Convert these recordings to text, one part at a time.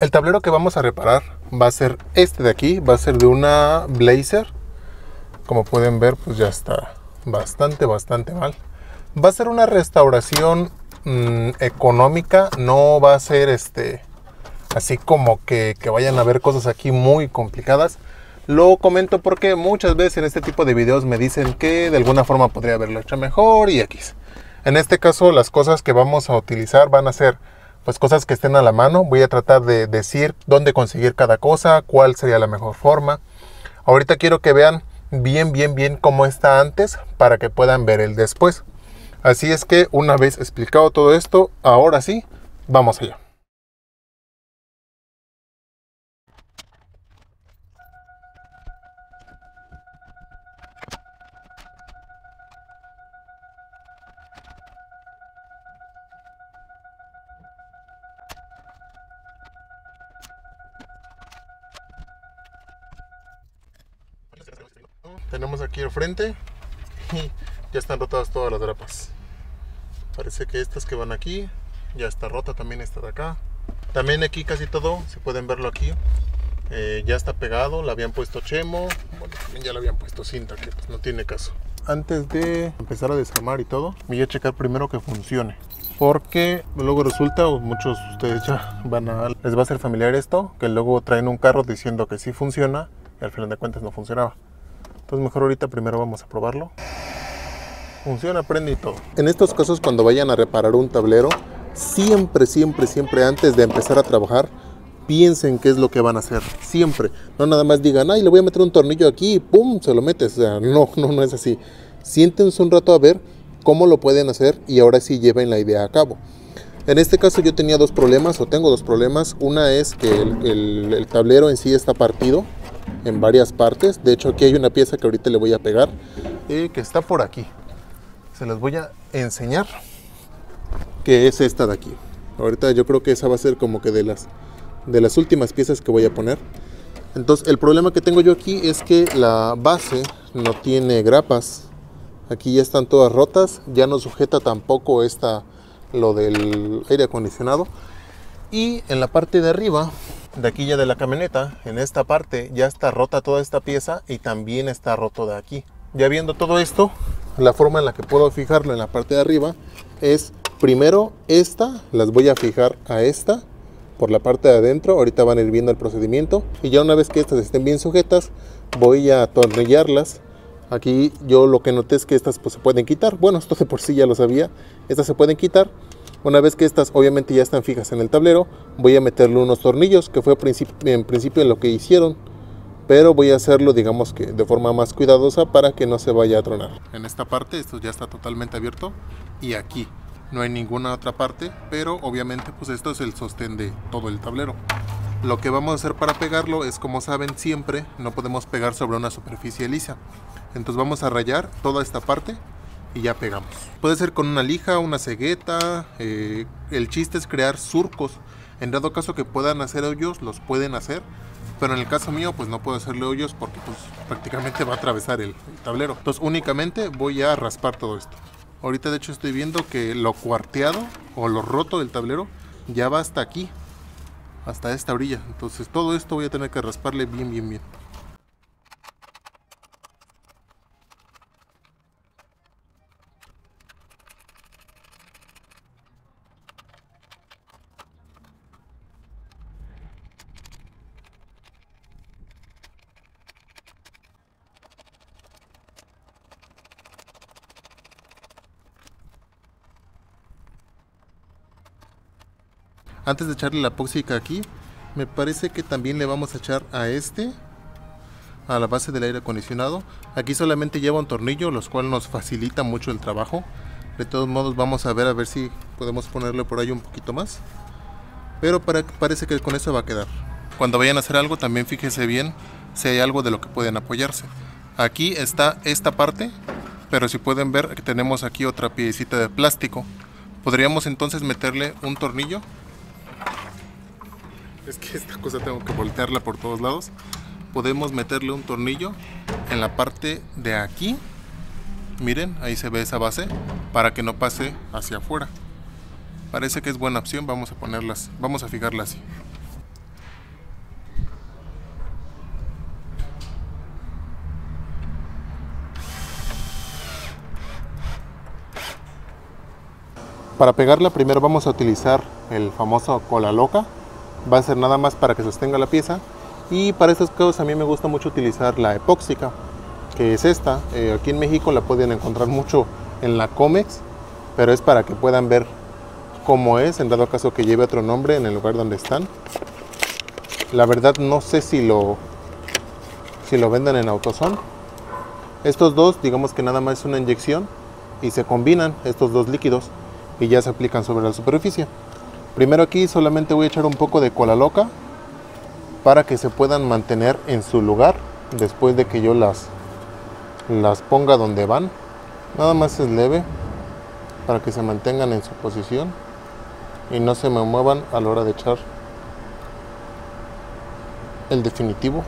El tablero que vamos a reparar va a ser este de aquí, va a ser de una Blazer. Como pueden ver, pues ya está bastante mal. Va a ser una restauración económica, no va a ser así como que vayan a ver cosas aquí muy complicadas. Lo comento porque muchas veces en este tipo de videos me dicen que de alguna forma podría haberlo hecho mejor y X. En este caso las cosas que vamos a utilizar van a ser pues cosas que estén a la mano. Voy a tratar de decir dónde conseguir cada cosa, cuál sería la mejor forma. Ahorita quiero que vean bien cómo está antes para que puedan ver el después. Así es que una vez explicado todo esto, ahora sí, vamos allá. Tenemos aquí el frente y ya están rotadas todas las grapas. Parece que estas que van aquí ya está rota, también esta de acá. También aquí casi todo, si pueden verlo aquí, ya está pegado. Le habían puesto chemo, bueno, también ya le habían puesto cinta, que pues no tiene caso. Antes de empezar a desarmar y todo, voy a checar primero que funcione, porque luego resulta, o muchos de ustedes ya les va a ser familiar esto, que luego traen un carro diciendo que sí funciona y al final de cuentas no funcionaba. Entonces mejor ahorita primero vamos a probarlo. Funciona, prende y todo. En estos casos, cuando vayan a reparar un tablero, siempre antes de empezar a trabajar, piensen qué es lo que van a hacer. Siempre. No nada más digan, ay, le voy a meter un tornillo aquí y pum, se lo metes. O sea, no es así. Siéntense un rato a ver cómo lo pueden hacer y ahora sí lleven la idea a cabo. En este caso yo tenía dos problemas, o tengo dos problemas. Una es que el tablero en sí está partido en varias partes. De hecho aquí hay una pieza que ahorita le voy a pegar, que está por aquí. Se las voy a enseñar, que es esta de aquí. Ahorita yo creo que esa va a ser como que de las últimas piezas que voy a poner. Entonces el problema que tengo yo aquí es que la base no tiene grapas. Aquí ya están todas rotas, ya no sujeta tampoco lo del aire acondicionado. Y en la parte de arriba, de aquí ya de la camioneta, en esta parte ya está rota toda esta pieza y también está roto de aquí. Ya viendo todo esto, la forma en la que puedo fijarlo en la parte de arriba es primero las voy a fijar a esta por la parte de adentro. Ahorita van a ir viendo el procedimiento y ya una vez que estas estén bien sujetas voy a atornillarlas. Aquí yo lo que noté es que estas pues se pueden quitar. Bueno, esto de por sí ya lo sabía, estas se pueden quitar. Una vez que estas obviamente ya están fijas en el tablero, voy a meterle unos tornillos, que fue en principio lo que hicieron, pero voy a hacerlo digamos que de forma más cuidadosa para que no se vaya a tronar. En esta parte esto ya está totalmente abierto y aquí no hay ninguna otra parte, pero obviamente pues esto es el sostén de todo el tablero. Lo que vamos a hacer para pegarlo es, como saben, siempre no podemos pegar sobre una superficie lisa. Entonces vamos a rayar toda esta parte y ya pegamos. Puede ser con una lija, una cegueta. El chiste es crear surcos. En dado caso que puedan hacer hoyos, los pueden hacer. Pero en el caso mío, pues no puedo hacerle hoyos porque pues prácticamente va a atravesar el tablero. Entonces únicamente voy a raspar todo esto. Ahorita de hecho estoy viendo que lo cuarteado o lo roto del tablero ya va hasta aquí, hasta esta orilla. Entonces todo esto voy a tener que rasparle bien. Antes de echarle la epóxica aquí, me parece que también le vamos a echar a la base del aire acondicionado. Aquí solamente lleva un tornillo, lo cual nos facilita mucho el trabajo. De todos modos vamos a ver si podemos ponerle por ahí un poquito más. Pero parece que con eso va a quedar. Cuando vayan a hacer algo también fíjense bien si hay algo de lo que pueden apoyarse. Aquí está esta parte, pero si pueden ver que tenemos aquí otra piecita de plástico. Podríamos entonces meterle un tornillo. Es que esta cosa tengo que voltearla por todos lados. Podemos meterle un tornillo en la parte de aquí. Miren, ahí se ve esa base para que no pase hacia afuera. Parece que es buena opción. Vamos a fijarla así. Para pegarla primero vamos a utilizar el famoso cola loca. Va a ser nada más para que sostenga la pieza. Y para estos casos a mí me gusta mucho utilizar la epóxica, que es esta. Aquí en México la pueden encontrar mucho en la Comex, pero es para que puedan ver cómo es, en dado caso que lleve otro nombre en el lugar donde están. La verdad no sé si lo vendan en AutoZone. Estos dos, digamos que nada más es una inyección y se combinan estos dos líquidos y ya se aplican sobre la superficie. Primero aquí solamente voy a echar un poco de cola loca para que se puedan mantener en su lugar después de que yo las ponga donde van. Nada más es leve para que se mantengan en su posición y no se me muevan a la hora de echar el definitivo.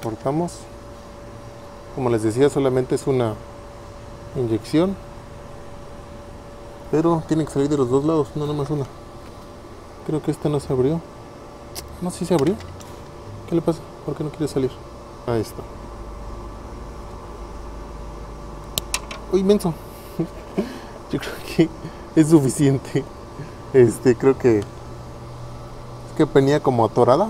Cortamos. Como les decía, solamente es una inyección, pero tiene que salir de los dos lados, no nada más una. Creo que esta no se abrió. No, sí se abrió. ¿Qué le pasa? ¿Por qué no quiere salir? Ahí está. Uy, menso. Yo creo que es suficiente. Creo que es que venía como atorada.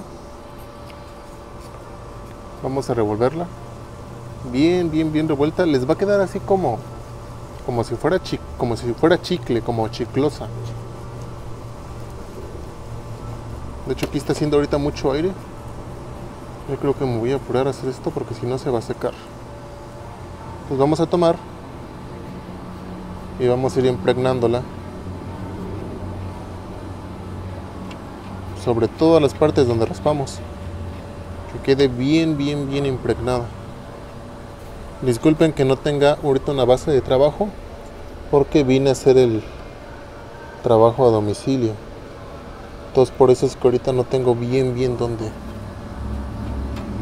Vamos a revolverla. Bien revuelta. Les va a quedar así como si fuera chicle, como chiclosa. De hecho aquí está haciendo ahorita mucho aire. Yo creo que me voy a apurar a hacer esto porque si no se va a secar. Pues vamos a tomar y vamos a ir impregnándola sobre todas las partes donde raspamos, que quede bien impregnada. Disculpen que no tenga ahorita una base de trabajo porque vine a hacer el trabajo a domicilio. Entonces por eso es que ahorita no tengo bien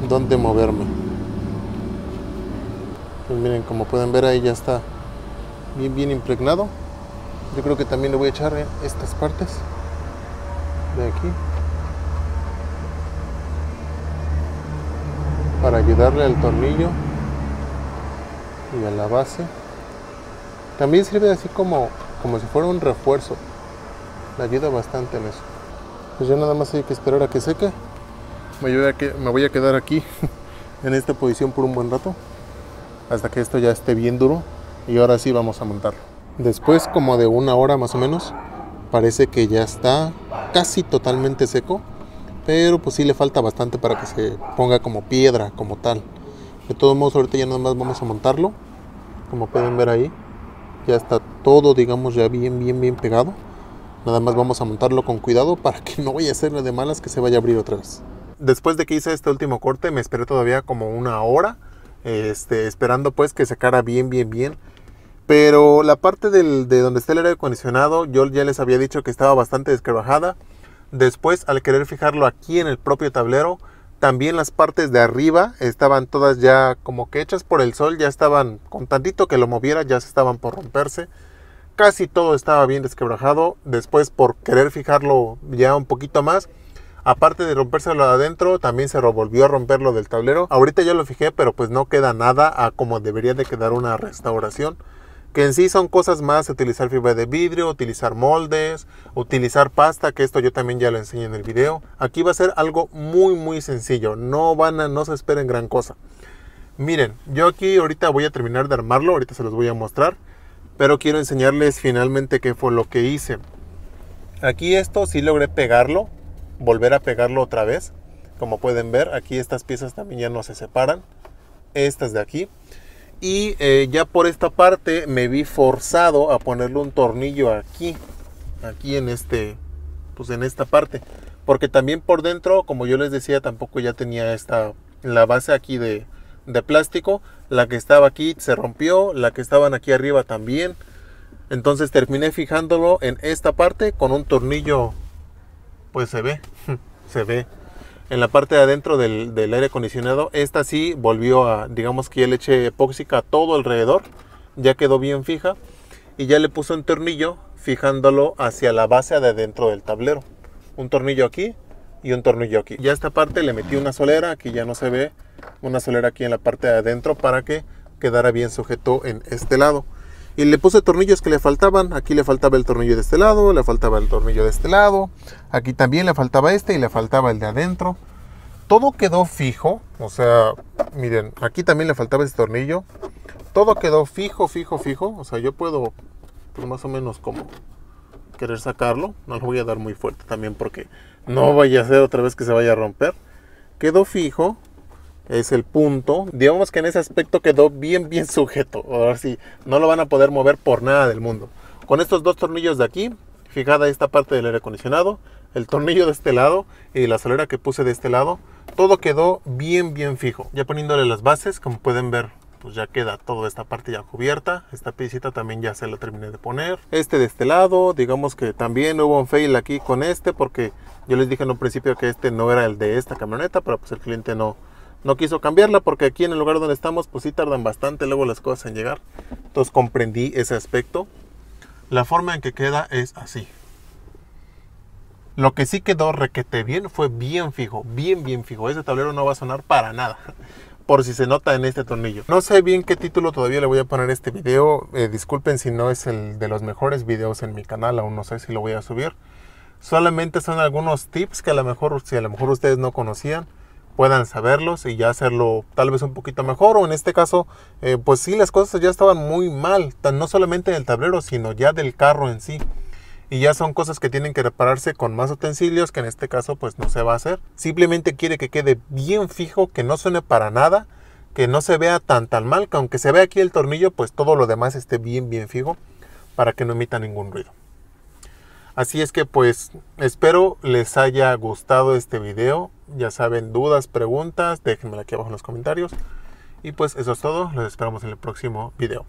dónde moverme. Pues miren, como pueden ver ahí ya está bien impregnado. Yo creo que también le voy a echar estas partes de aquí para ayudarle al tornillo y a la base. También sirve así como si fuera un refuerzo. Le ayuda bastante en eso. Pues ya nada más hay que esperar a que seque. Me voy a quedar aquí en esta posición por un buen rato hasta que esto ya esté bien duro y ahora sí vamos a montarlo. Después como de una hora más o menos parece que ya está casi totalmente seco, pero pues sí le falta bastante para que se ponga como piedra, como tal. De todos modos ahorita ya nada más vamos a montarlo. Como pueden ver ahí ya está todo, digamos, ya bien pegado. Nada más vamos a montarlo con cuidado para que no vaya a ser de malas que se vaya a abrir otra vez. Después de que hice este último corte me esperé todavía como una hora esperando pues que secara bien. Pero la parte de donde está el aire acondicionado, yo ya les había dicho que estaba bastante desquebrajada. Después, al querer fijarlo aquí en el propio tablero, también las partes de arriba estaban todas ya como que hechas por el sol. Ya estaban, con tantito que lo moviera, ya se estaban por romperse. Casi todo estaba bien desquebrajado. Después, por querer fijarlo ya un poquito más, aparte de rompérselo adentro, también se volvió a romper lo del tablero. Ahorita ya lo fijé, pero pues no queda nada a como debería de quedar una restauración. Que en sí son cosas más, utilizar fibra de vidrio, utilizar moldes, utilizar pasta, que esto yo también ya lo enseñé en el video. Aquí va a ser algo muy sencillo, no se esperen gran cosa. Miren, yo aquí ahorita voy a terminar de armarlo, ahorita se los voy a mostrar, pero quiero enseñarles finalmente qué fue lo que hice. Aquí esto sí logré pegarlo, volver a pegarlo otra vez. Como pueden ver, aquí estas piezas también ya no se separan, estas de aquí. Y ya por esta parte me vi forzado a ponerle un tornillo aquí en pues en esta parte, porque también por dentro, como yo les decía, tampoco ya tenía la base aquí de plástico. La que estaba aquí se rompió, la que estaban aquí arriba también. Entonces terminé fijándolo en esta parte con un tornillo, pues se ve en la parte de adentro del aire acondicionado. Esta sí volvió a, digamos que ya le eché epóxica a todo alrededor, ya quedó bien fija y ya le puse un tornillo fijándolo hacia la base de adentro del tablero. Un tornillo aquí y un tornillo aquí. Ya a esta parte le metí una solera, aquí ya no se ve, una solera aquí en la parte de adentro para que quedara bien sujeto en este lado. Y le puse tornillos que le faltaban. Aquí le faltaba el tornillo de este lado, le faltaba el tornillo de este lado. Aquí también le faltaba este y le faltaba el de adentro. Todo quedó fijo. O sea, miren, aquí también le faltaba este tornillo. Todo quedó fijo. O sea, yo puedo, pues más o menos como querer sacarlo. No lo voy a dar muy fuerte también porque no vaya a ser otra vez que se vaya a romper. Quedó fijo. Es el punto. Digamos que en ese aspecto quedó bien sujeto. Ahora sí, no lo van a poder mover por nada del mundo. Con estos dos tornillos de aquí, fijada esta parte del aire acondicionado, el tornillo de este lado y la solera que puse de este lado, todo quedó bien fijo. Ya poniéndole las bases, como pueden ver, pues ya queda toda esta parte ya cubierta. Esta piecita también ya se la terminé de poner. Este de este lado, digamos que también hubo un fail aquí con este, porque yo les dije en un principio que este no era el de esta camioneta, pero pues el cliente no quiso cambiarla, porque aquí en el lugar donde estamos pues sí tardan bastante luego las cosas en llegar. Entonces comprendí ese aspecto. La forma en que queda es así. Lo que sí quedó requete bien fue bien fijo. Ese tablero no va a sonar para nada, por si se nota en este tornillo. No sé bien qué título todavía le voy a poner a este video. Disculpen si no es el de los mejores videos en mi canal. Aún no sé si lo voy a subir. Solamente son algunos tips que a lo mejor, si a lo mejor ustedes no conocían, puedan saberlos y ya hacerlo tal vez un poquito mejor. O en este caso, pues sí, las cosas ya estaban muy mal, no solamente del tablero, sino ya del carro en sí. Y ya son cosas que tienen que repararse con más utensilios, que en este caso pues no se va a hacer. Simplemente quiere que quede bien fijo, que no suene para nada, que no se vea tan mal, que aunque se vea aquí el tornillo, pues todo lo demás esté bien fijo, para que no emita ningún ruido. Así es que pues espero les haya gustado este video. Ya saben, dudas, preguntas, déjenmela aquí abajo en los comentarios. Y pues eso es todo, los esperamos en el próximo video.